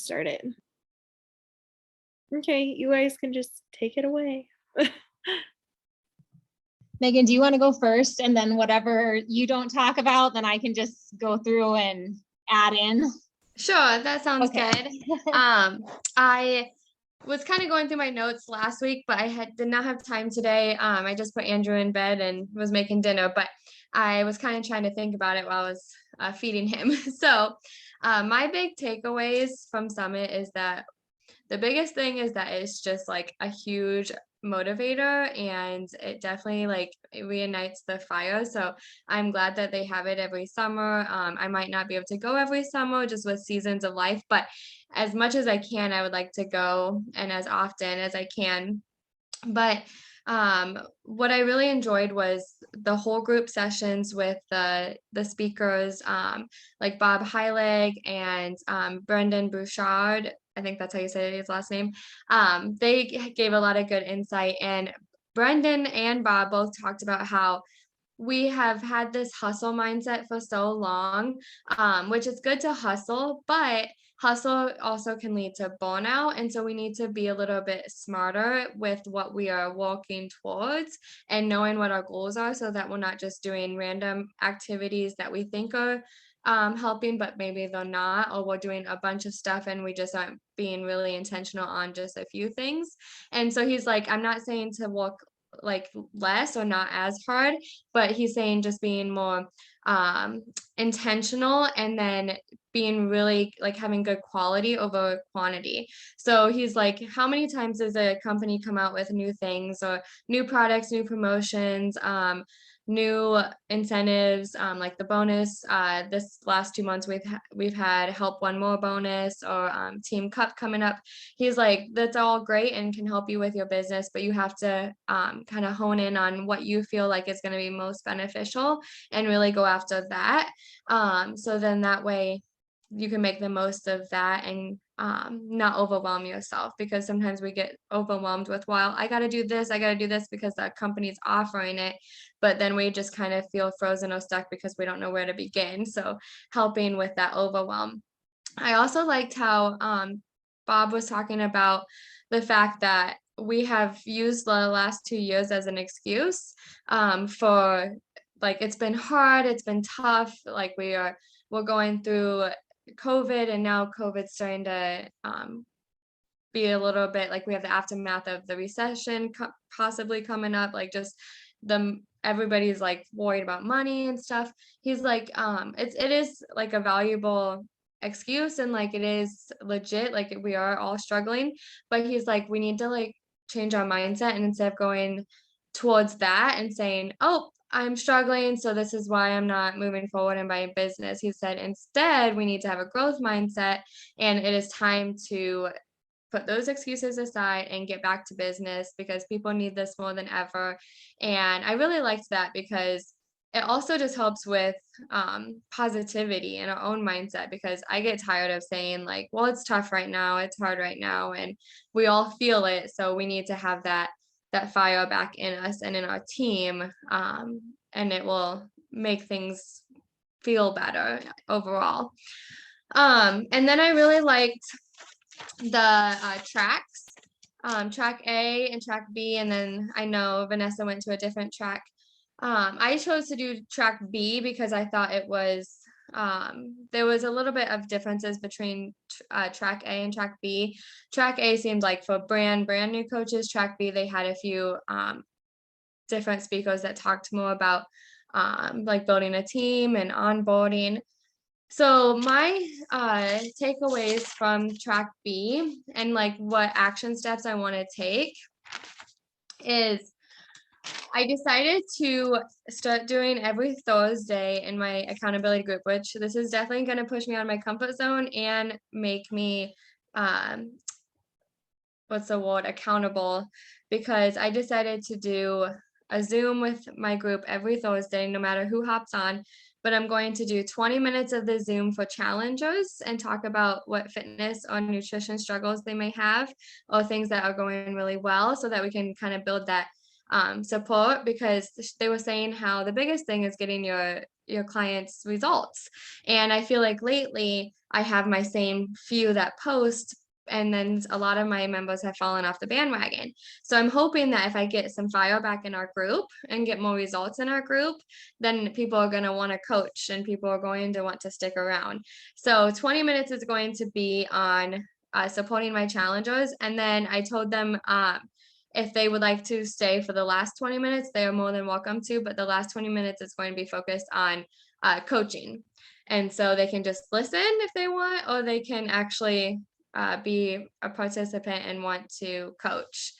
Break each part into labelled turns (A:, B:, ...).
A: started. Okay, you guys can just take it away.
B: Megan, do you want to go first? And then whatever you don't talk about, then I can just go through and add in.
C: Sure, that sounds
B: Okay.
C: good. I was kind of going through my notes last week, but did not have time today. I just put Andrew in bed and was making dinner, but I was kind of trying to think about it while I was feeding him. So my big takeaways from Summit is that the biggest thing is that it's just like a huge motivator, and it definitely like it reunites the fire. So I'm glad that they have it every summer. I might not be able to go every summer just with seasons of life, but as much as I can, I would like to go, and as often as I can. But what I really enjoyed was the whole group sessions with the speakers, like Bob Heilig and Brendan Bouchard. I think that's how you say his last name. They gave a lot of good insight, and Brendan and Bob both talked about how we have had this hustle mindset for so long, which is good to hustle, but hustle also can lead to burnout. And so we need to be a little bit smarter with what we are working towards and knowing what our goals are, so that we're not just doing random activities that we think are helping, but maybe they're not, or we're doing a bunch of stuff and we just aren't being really intentional on just a few things. And so he's like, I'm not saying to work like less or not as hard, but he's saying just being more intentional, and then being really like having good quality over quantity. So he's like, how many times does a company come out with new things or new products, new promotions, new incentives, like the bonus? This last 2 months we've had help one more bonus, or team cup coming up. He's like, that's all great and can help you with your business, but you have to kind of hone in on what you feel like is going to be most beneficial and really go after that. So then that way you can make the most of that, and not overwhelm yourself, because sometimes we get overwhelmed with, well, I got to do this, I got to do this because the company's offering it, but then we just kind of feel frozen or stuck because we don't know where to begin. So helping with that overwhelm. I also liked how Bob was talking about the fact that we have used the last 2 years as an excuse for, like, it's been hard, it's been tough, like we're going through COVID, and now COVID's starting to be a little bit like we have the aftermath of the recession possibly coming up, like just everybody's like worried about money and stuff. He's like, it is like a valuable excuse, and like it is legit, like we are all struggling, but he's like, we need to like change our mindset, and instead of going towards that and saying, oh, I'm struggling, so this is why I'm not moving forward in my business. He said, instead, we need to have a growth mindset, and it is time to put those excuses aside and get back to business, because people need this more than ever. And I really liked that, because it also just helps with positivity in our own mindset, because I get tired of saying like, well, it's tough right now, it's hard right now, and we all feel it. So we need to have that fire back in us and in our team, and it will make things feel better overall. And then I really liked the tracks, track A and track B, and then I know Vanessa went to a different track. I chose to do track B because I thought it was there was a little bit of differences between track A and track B. Track A seemed like for brand new coaches. Track B, they had a few different speakers that talked more about like building a team and onboarding. So my takeaways from track B and like what action steps I want to take is, I decided to start doing every Thursday in my accountability group, which this is definitely going to push me out of my comfort zone and make me, what's the word, accountable, because I decided to do a Zoom with my group every Thursday, no matter who hops on. But I'm going to do 20 minutes of the Zoom for challengers and talk about what fitness or nutrition struggles they may have, or things that are going really well, so that we can kind of build that support, because they were saying how the biggest thing is getting your clients results. And I feel like lately I have my same few that post, and then a lot of my members have fallen off the bandwagon. So I'm hoping that if I get some fire back in our group and get more results in our group, then people are going to want to coach and people are going to want to stick around. So 20 minutes is going to be on supporting my challengers. And then I told them if they would like to stay for the last 20 minutes, they are more than welcome to, but the last 20 minutes is going to be focused on coaching. And so they can just listen if they want, or they can actually be a participant and want to coach.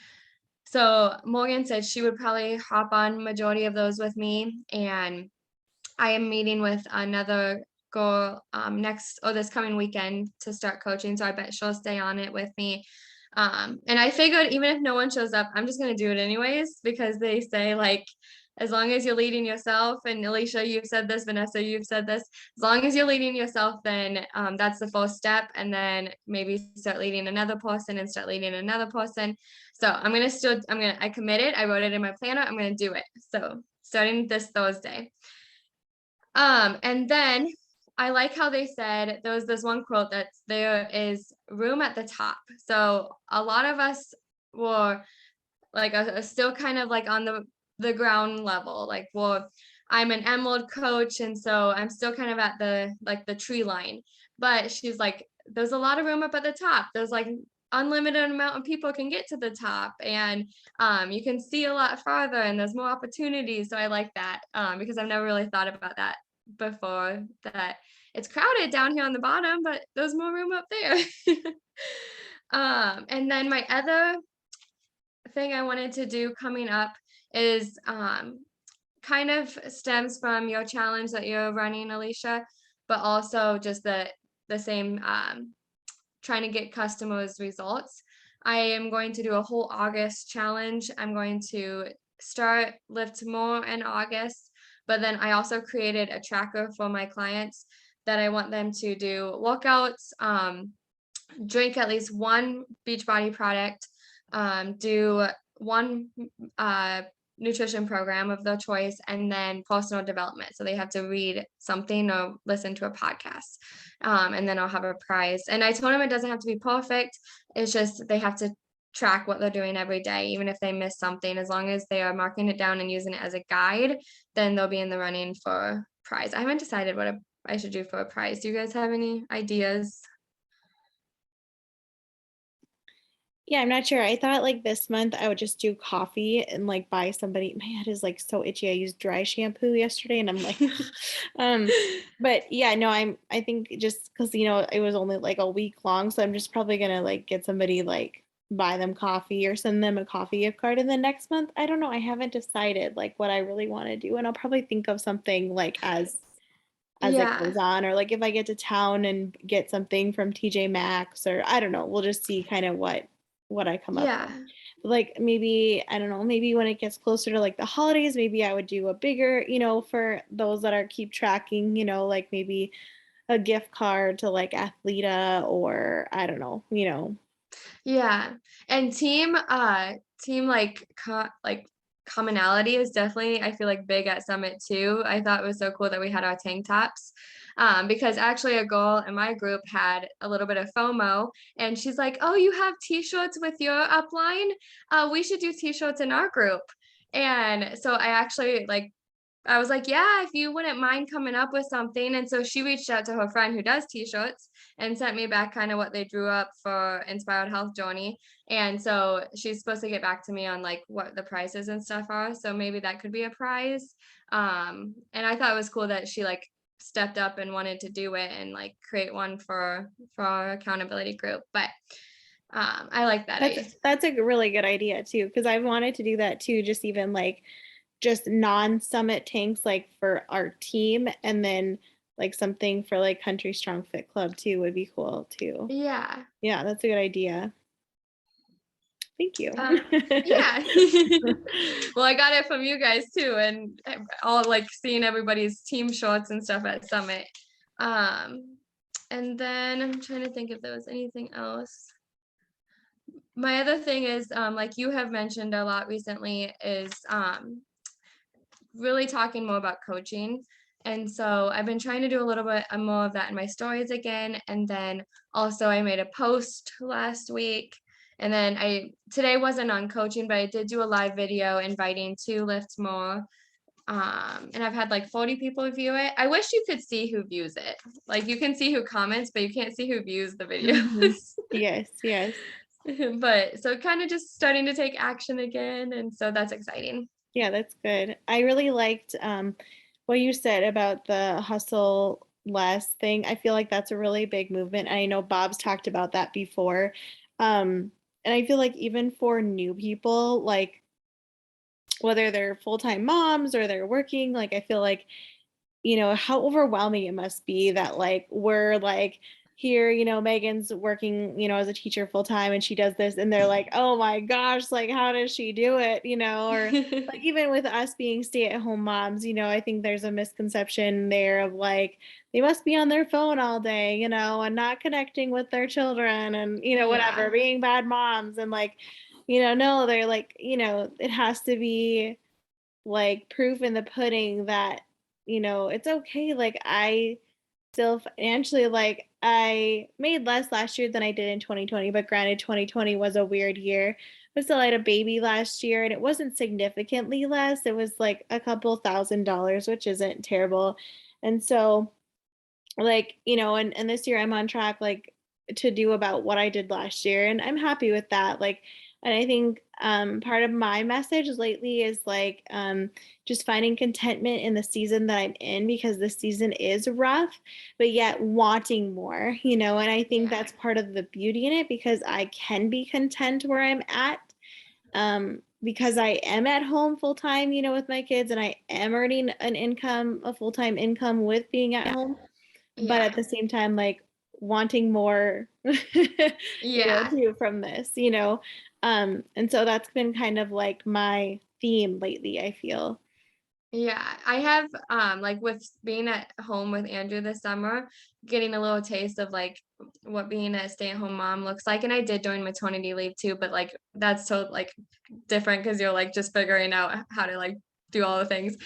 C: So Morgan said she would probably hop on majority of those with me. And I am meeting with another girl this coming weekend to start coaching. So I bet she'll stay on it with me. And I figured even if no one shows up, I'm just going to do it anyways, because they say like, as long as you're leading yourself, and Alicia, you've said this, Vanessa, you've said this, as long as you're leading yourself, then that's the first step. And then maybe start leading another person and start leading another person. So I committed, I wrote it in my planner, I'm going to do it. So starting this Thursday. And then I like how they said, there was this one quote that there is room at the top. So a lot of us were like still kind of like on the ground level, like, well, I'm an Emerald coach, and so I'm still kind of at the tree line. But she's like, there's a lot of room up at the top. There's like unlimited amount of people can get to the top, and you can see a lot farther, and there's more opportunities. So I like that because I've never really thought about that before, that it's crowded down here on the bottom, but there's more room up there. And then my other thing I wanted to do coming up is kind of stems from your challenge that you're running, Alicia, but also just the same trying to get customers results. I am going to do a whole August challenge. I'm going to start Lift More in August, but then I also created a tracker for my clients that I want them to do workouts, drink at least one Beachbody product, do one nutrition program of their choice, and then personal development. So they have to read something or listen to a podcast. And then I'll have a prize. And I told them it doesn't have to be perfect. It's just they have to track what they're doing every day, even if they miss something. As long as they are marking it down and using it as a guide, then they'll be in the running for prize. I haven't decided what I should do for a prize. Do you guys have any ideas?
A: Yeah, I'm not sure. I thought like this month I would just do coffee and like buy somebody. My head is like so itchy. I used dry shampoo yesterday and I'm like, but yeah, no, I think just because, it was only like a week long. So I'm just probably gonna like get somebody like buy them coffee or send them a coffee gift card. And then next month, I don't know. I haven't decided like what I really want to do. And I'll probably think of something like as it
C: Yeah.
A: goes on, or like if I get to town and get something from TJ Maxx, or I don't know, we'll just see kind of what I come up
C: Yeah.
A: with. But like maybe, I don't know, maybe when it gets closer to like the holidays, maybe I would do a bigger, for those that are keep tracking, like maybe a gift card to like Athleta, or I don't know,
C: Yeah. And team like commonality is definitely, I feel like, big at Summit too. I thought it was so cool that we had our tank tops. Because actually a girl in my group had a little bit of FOMO, and she's like, oh, you have t-shirts with your upline? We should do t-shirts in our group. And so I actually I was like, yeah, if you wouldn't mind coming up with something. And so she reached out to her friend who does t-shirts and sent me back kind of what they drew up for Inspired Health Journey. And so she's supposed to get back to me on like what the prices and stuff are. So maybe that could be a prize. And I thought it was cool that she like stepped up and wanted to do it and like create one for our accountability group. But I like that idea.
A: That's a really good idea too, because I wanted to do that too, just even like just non-summit tanks like for our team, and then like something for like Country Strong Fit Club too would be cool too.
C: Yeah.
A: Yeah, that's a good idea. Thank you.
C: Yeah. Well, I got it from you guys too, and all like seeing everybody's team shorts and stuff at Summit. And then I'm trying to think if there was anything else. my other thing is, like you have mentioned a lot recently, is really talking more about coaching. And so I've been trying to do a little bit more of that in my stories again. And then also I made a post last week. And then today wasn't on coaching, but I did do a live video inviting to lift more. And I've had like 40 people view it. I wish you could see who views it. Like you can see who comments, but you can't see who views the
A: Mhm.
C: videos.
A: Yes, yes.
C: But so kind of just starting to take action again. And so that's exciting.
A: Yeah, that's good. I really liked what you said about the hustle less thing. I feel like that's a really big movement. I know Bob's talked about that before. And I feel like even for new people, like whether they're full-time moms or they're working, like I feel like how overwhelming it must be that like we're like here, Megan's working, as a teacher full time and she does this and they're like, "Oh my gosh, like how does she do it?" Or like even with us being stay-at-home moms, I think there's a misconception there of like they must be on their phone all day, and not connecting with their children and
C: Yeah.
A: whatever, being bad moms and like, no, they're like, it has to be like proof in the pudding that it's okay. Like I still financially, like I made less last year than I did in 2020, but granted 2020 was a weird year. But still I had a baby last year and it wasn't significantly less. It was like a couple $1,000s, which isn't terrible. And so like, and this year I'm on track like to do about what I did last year and I'm happy with that. Like and I think part of my message lately is like just finding contentment in the season that I'm in because the season is rough, but yet wanting more, and I think
C: Yeah.
A: that's part of the beauty in it because I can be content where I'm at because I am at home full time, with my kids and I am earning an income, a full-time income with being at home, but
C: Yeah.
A: at the same time like wanting more
C: Yeah.
A: too from this, and so that's been kind of like my theme lately, I feel.
C: Yeah, I have like with being at home with Andrew this summer, getting a little taste of like what being a stay-at-home mom looks like. And I did during maternity leave too, but like that's so like different because you're like just figuring out how to like do all the things.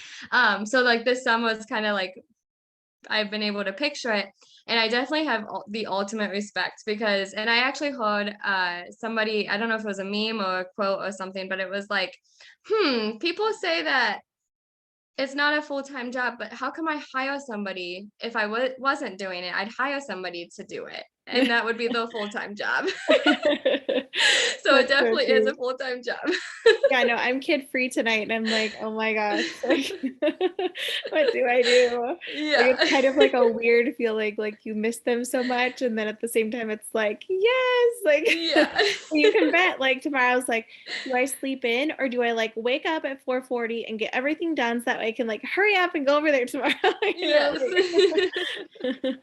C: So like this summer was kind of like I've been able to picture it. And I definitely have the ultimate respect because, and I actually heard somebody, I don't know if it was a meme or a quote or something, but it was like, people say that it's not a full-time job, but how come I hire somebody if I wasn't doing it? I'd hire somebody to do it, and that would be the full-time job. So it
A: That's so
C: definitely is
A: true.
C: a full-time job.
A: Yeah, no, I'm kid free tonight and I'm like, oh my gosh, like what do I do? Like
C: Yeah.
A: it's kind of like a weird feeling like you miss them so much and then at the same time it's like, yes, like
C: Yeah.
A: you can bet like tomorrow's like, do I sleep in or do I like wake up at 4:40 and get everything done so that way I can like hurry up and go over there tomorrow,
C: Yes.
A: like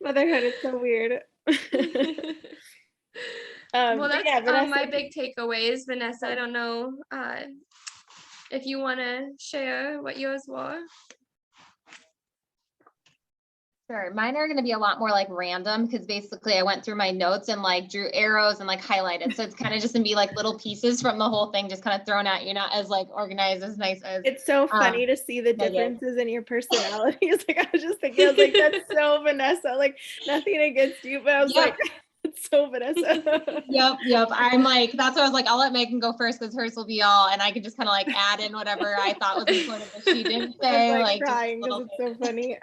A: motherhood is so weird.
C: Well,
A: But
C: that's
A: yeah, Vanessa.
C: my big takeaways, Vanessa. I don't know if you want to share what yours were.
B: Sure. Mine are going to be a lot more like random because basically I went through my notes and like drew arrows and like highlighted. So it's kind of just going to be like little pieces from the whole thing, just kind of thrown at you, not as like organized, as nice as
A: It's so funny to see the
B: Megan.
A: differences in your personalities. Like I was just thinking, I was like, that's so Vanessa. Like nothing against you, but I was like,
B: Yep.
A: it's so Vanessa.
B: Yep. I'm like, that's what I was like, I'll let Megan go first because hers will be all, and I can just kind of like add in whatever I thought was important that she didn't
A: I was
B: say,
A: like
B: like just
A: crying because
B: little
A: it's so funny.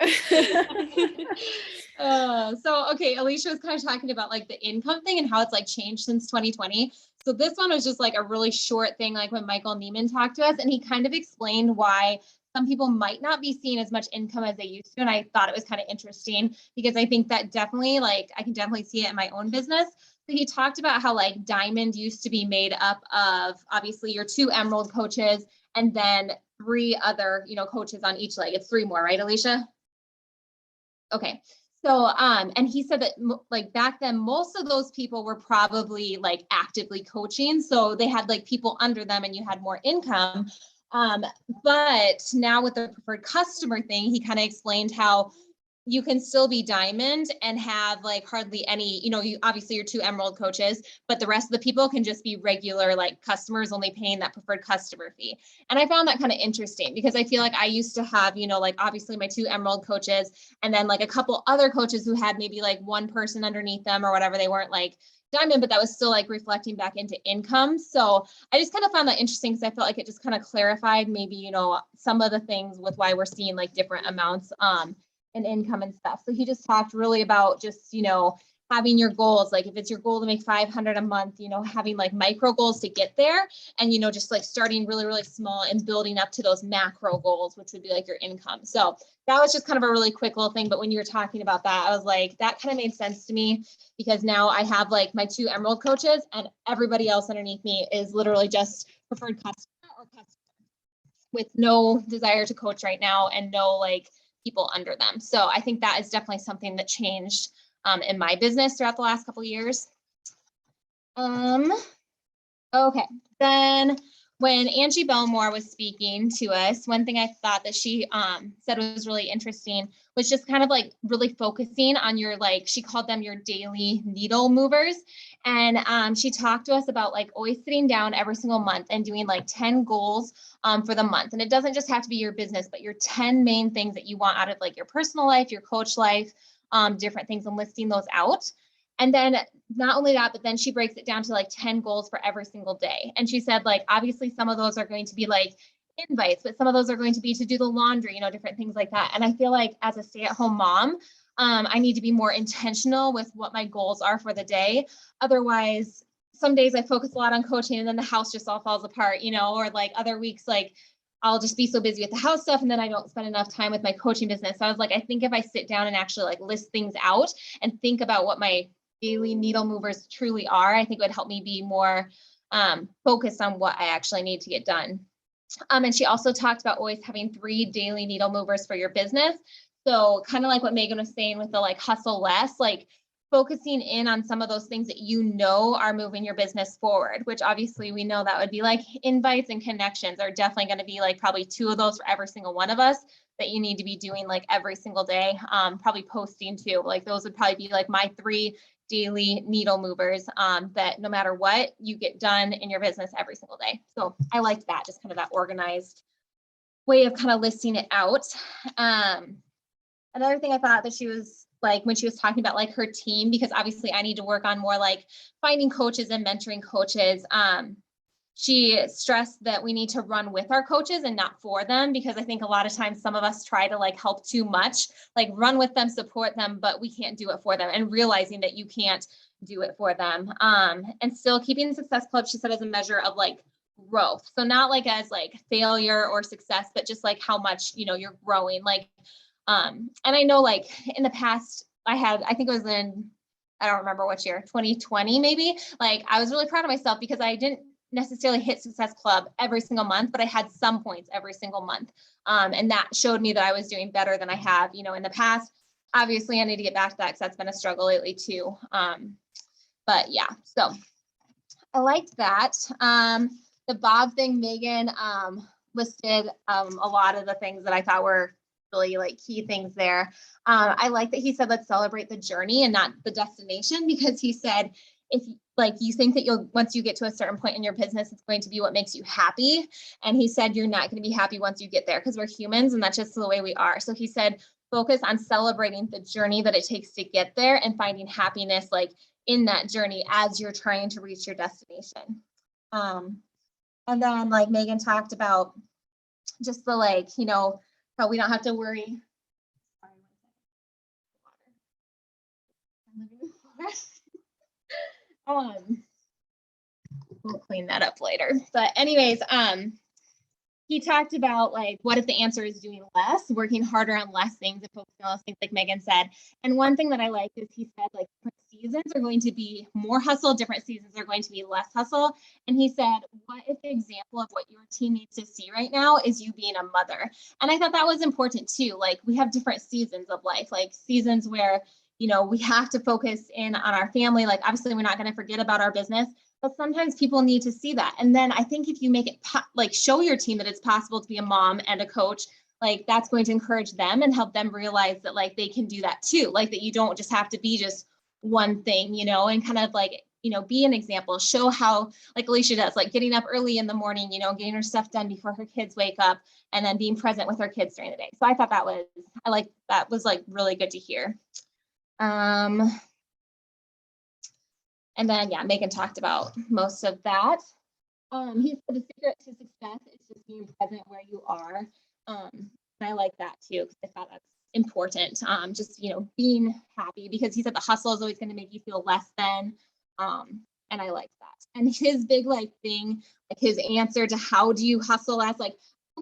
B: so okay, Alicia was kind of talking about like the income thing and how it's like changed since 2020. So this one was just like a really short thing, like when Michael Neiman talked to us, and he kind of explained why some people might not be seeing as much income as they used to. And I thought it was kind of interesting because I think that definitely, like, I can definitely see it in my own business. So he talked about how like Diamond used to be made up of obviously your 2 Emerald coaches and then 3 other, coaches on each leg. It's 3 more, right, Alicia? Okay. So, and he said that like back then, most of those people were probably like actively coaching. So they had like people under them and you had more income. But now with the preferred customer thing, he kind of explained how you can still be diamond and have like hardly any, you obviously you're 2 emerald coaches, but the rest of the people can just be regular like customers only paying that preferred customer fee. And I found that kind of interesting because I feel like I used to have, like obviously my 2 emerald coaches and then like a couple other coaches who had maybe like one person underneath them or whatever. They weren't like diamond, but that was still like reflecting back into income. So I just kind of found that interesting because I felt like it just kind of clarified maybe, some of the things with why we're seeing like different amounts and income and stuff. So he just talked really about just, having your goals. Like if it's your goal to make 500 a month, having like micro goals to get there and, just like starting really, really small and building up to those macro goals, which would be like your income. So that was just kind of a really quick little thing. But when you were talking about that, I was like, that kind of made sense to me because now I have like my 2 emerald coaches and everybody else underneath me is literally just preferred customer or customer with no desire to coach right now and no like people under them. So I think that is definitely something that changed in my business throughout the last couple of years. Okay, then when Angie Belmore was speaking to us, one thing I thought that she said was really interesting was just kind of like really focusing on your, like, she called them your daily needle movers. And she talked to us about like always sitting down every single month and doing like 10 goals for the month. And it doesn't just have to be your business, but your 10 main things that you want out of like your personal life, your coach life, different things, and listing those out. And then not only that, but then she breaks it down to like 10 goals for every single day. And she said, like, obviously some of those are going to be like invites, but some of those are going to be to do the laundry, different things like that. And I feel like as a stay-at-home mom, I need to be more intentional with what my goals are for the day. Otherwise, some days I focus a lot on coaching and then the house just all falls apart, or like other weeks, like I'll just be so busy with the house stuff and then I don't spend enough time with my coaching business. So I was like, I think if I sit down and actually like list things out and think about what my daily needle movers truly are, I think it would help me be more focused on what I actually need to get done. And she also talked about always having 3 daily needle movers for your business. So kind of like what Megan was saying with the like hustle less, like focusing in on some of those things that are moving your business forward, which obviously we know that would be like invites and connections are definitely going to be like probably 2 of those for every single one of us that you need to be doing like every single day, probably posting too. Like those would probably be like my 3 daily needle movers that no matter what you get done in your business every single day. So I liked that, just kind of that organized way of kind of listing it out. Another thing I thought that she was like, when she was talking about like her team, because obviously I need to work on more like finding coaches and mentoring coaches. She stressed that we need to run with our coaches and not for them, because I think a lot of times some of us try to like help too much, like run with them, support them, but we can't do it for them, and realizing that you can't do it for them. And still keeping the Success Club, she said, as a measure of like growth. So not like as like failure or success, but just like how much, you're growing. Like, and I know like in the past I think it was I don't remember which year, 2020 maybe, like I was really proud of myself because I didn't necessarily hit Success Club every single month, but I had some points every single month. And that showed me that I was doing better than I have, in the past. Obviously I need to get back to that because that's been a struggle lately too. But yeah, so I liked that. The Bob thing, Megan listed a lot of the things that I thought were really like key things there. I like that he said, let's celebrate the journey and not the destination, because he said, if like you think that once you get to a certain point in your business, it's going to be what makes you happy. And he said, you're not going to be happy once you get there, because we're humans and that's just the way we are. So he said, focus on celebrating the journey that it takes to get there and finding happiness like in that journey as you're trying to reach your destination. And then like Megan talked about just the like, how we don't have to worry. We'll clean that up later. But anyways, he talked about like, what if the answer is doing less, working harder on less things and focusing on those things like Megan said. And one thing that I liked is he said like different seasons are going to be more hustle, different seasons are going to be less hustle. And he said, what if the example of what your team needs to see right now is you being a mother? And I thought that was important too. Like we have different seasons of life, like seasons where, we have to focus in on our family. Like obviously we're not going to forget about our business, but sometimes people need to see that. And then I think if you make it like show your team that it's possible to be a mom and a coach, like that's going to encourage them and help them realize that like they can do that too. Like that you don't just have to be just one thing, you know, and kind of like, you know, be an example, show how like Alicia does, like getting up early in the morning, you know, getting her stuff done before her kids wake up and then being present with her kids during the day. So I thought that was like really good to hear. And then, yeah, Megan talked about most of that. He said the secret to success is just being present where you are. And I like that too, because I thought that's important. Just, you know, being happy, because he said the hustle is always going to make you feel less than. And I like that. And his big like thing, like his answer to how do you hustle less, like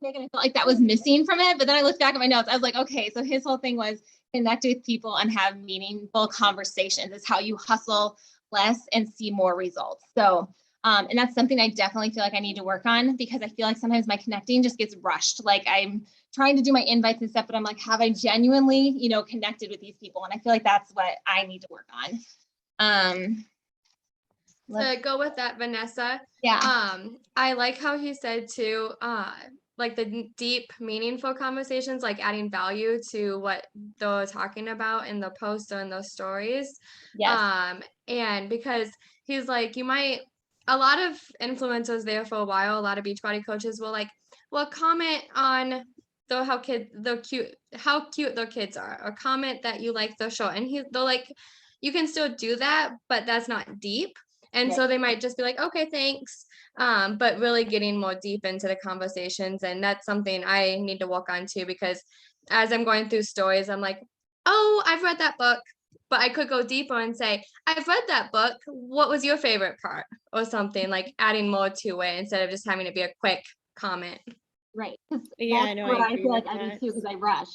B: Megan, I felt like that was missing from it. But then I looked back at my notes. I was like, okay, so his whole thing was connect with people and have meaningful conversations is how you hustle less and see more results. So, and that's something I definitely feel like I need to work on, because I feel like sometimes my connecting just gets rushed. Like I'm trying to do my invites and stuff, but I'm like, have I genuinely, you know, connected with these people? And I feel like that's what I need to work on.
C: To go with that, Vanessa,
B: Yeah.
C: I like how he said too, like the deep, meaningful conversations, like adding value to what they're talking about in the post or in those stories.
B: Yes.
C: And because he's like, a lot of influencers there for a while, a lot of Beachbody coaches will like, well, comment on how cute their kids are, or comment that you like their show, and they're like, you can still do that, but that's not deep. And so
B: Right.
C: they might just be like, okay, thanks. But really getting more deep into the conversations. And that's something I need to work on too, because as I'm going through stories, I'm like, oh, I've read that book. But I could go deeper and say, I've read that book. What was your favorite part? Or something, like adding more to it instead of just having it be a quick comment.
B: Right.
A: Yeah,
B: That's
A: I know, I
B: what I
A: agree
B: feel
A: with
B: like I do
A: that.
B: too, because I rush.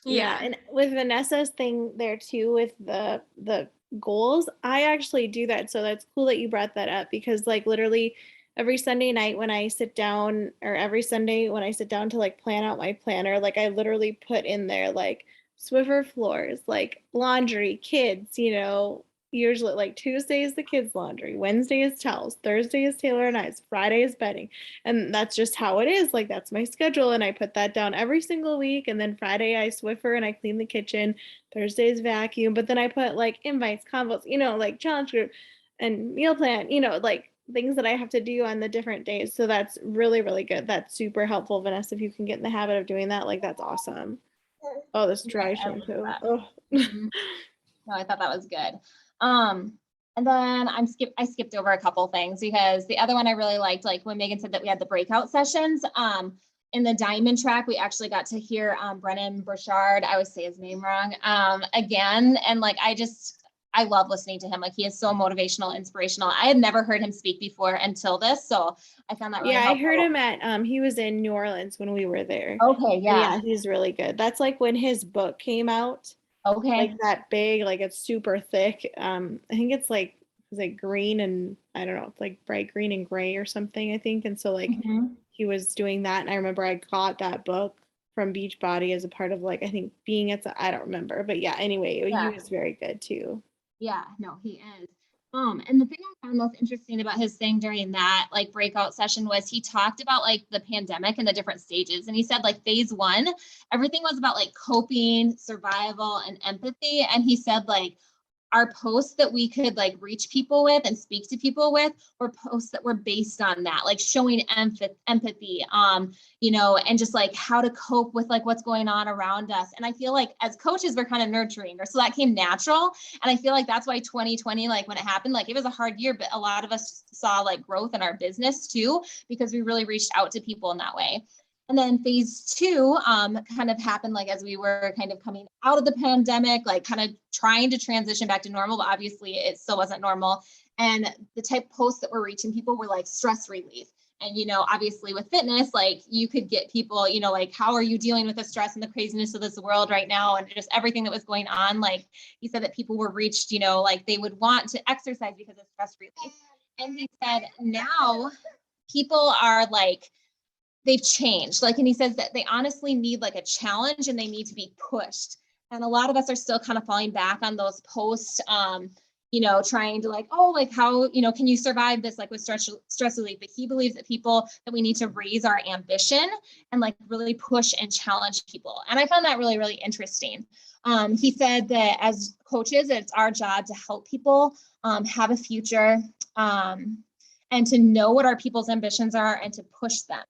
A: Yeah,
C: Yeah.
A: and with Vanessa's thing there too, with the goals, I actually do that. So that's cool that you brought that up, because like literally every Sunday night when I sit down, or every Sunday when I sit down to like plan out my planner, like I literally put in there like Swiffer floors, like laundry, kids, you know, usually like Tuesday is the kids laundry, Wednesday is towels, Thursday is Taylor and I's, Friday is bedding. And that's just how it is. Like that's my schedule. And I put that down every single week. And then Friday I Swiffer and I clean the kitchen. Thursday's vacuum. But then I put like invites, convos, you know, like challenge group and meal plan, you know, like things that I have to do on the different days. So that's really, really good. That's super helpful, Vanessa. If you can get in the habit of doing that, like that's awesome. Oh, this dry
B: I love
A: shampoo.
B: that.
A: Oh.
B: Mhm. No, I thought that was good. And then I skipped over a couple things, because the other one I really liked, like when Megan said that we had the breakout sessions, in the diamond track, we actually got to hear Brennan Burchard, I always say his name wrong, again. And like, I love listening to him. Like he is so motivational, inspirational. I had never heard him speak before until this. So I found that really
A: Yeah, I
B: helpful.
A: heard him at he was in New Orleans when we were there.
B: Okay,
A: And
B: yeah.
A: yeah, he's really good. That's like when his book came out. Like
B: Okay.
A: that big, like it's super thick. I think it's like is it green and I don't know, it's like bright green and gray or something, I think. And so like
B: Mhm.
A: he was doing that, and I remember I got that book from Beachbody as a part of like I think being at I don't remember, but yeah. Anyway, he
B: Yeah.
A: was very good too.
B: Yeah, no, he is. And the thing I found most interesting about his thing during that like breakout session was he talked about like the pandemic and the different stages. And he said like phase one, everything was about like coping, survival, and empathy. And he said like our posts that we could like reach people with and speak to people with were posts that were based on that, like showing empathy, you know, and just like how to cope with like what's going on around us. And I feel like as coaches, we're kind of nurturing, or so that came natural. And I feel like that's why 2020, like when it happened, like it was a hard year, but a lot of us saw like growth in our business too, because we really reached out to people in that way. And then phase two kind of happened like as we were kind of coming out of the pandemic, like kind of trying to transition back to normal, but obviously it still wasn't normal. And the type of posts that were reaching people were like stress relief. And, you know, obviously with fitness, like you could get people, you know, like, how are you dealing with the stress and the craziness of this world right now? And just everything that was going on. Like he said that people were reached, you know, like they would want to exercise because of stress relief. And he said now people are like, they've changed. Like, and he says that they honestly need like a challenge and they need to be pushed. And a lot of us are still kind of falling back on those post trying to like, oh, like how, can you survive this like with stress relief? But he believes that we need to raise our ambition and like really push and challenge people. And I found that really, really interesting. He said that as coaches, it's our job to help people have a future and to know what our people's ambitions are and to push them.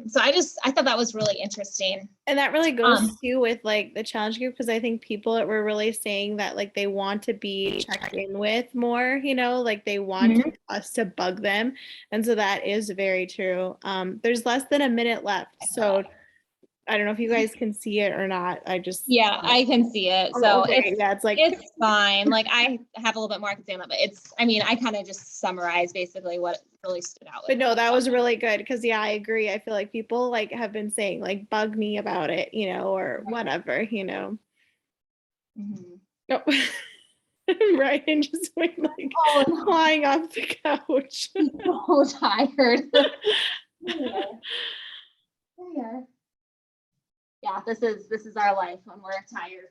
B: So I thought that was really interesting.
A: And that really goes too with like the challenge group, because I think people were really saying that like they want to be checked in with more, like they want us to bug them. And so that is very true. There's less than a minute left. So I don't know if you guys can see it or not.
B: Yeah, I can see it.
A: Oh,
B: So
A: okay. Yeah, it's like
B: it's fine. Like I have a little bit more I can say on that, but I kind of just summarized basically what really stood out.
A: But no, that was really good because yeah, I agree. I feel like people like have been saying like bug me about it, or whatever,
B: Mm-hmm.
A: Nope. Ryan just went like
B: no.
A: flying off the couch.
B: So tired. There we are. Yeah, this is our life when we're tired.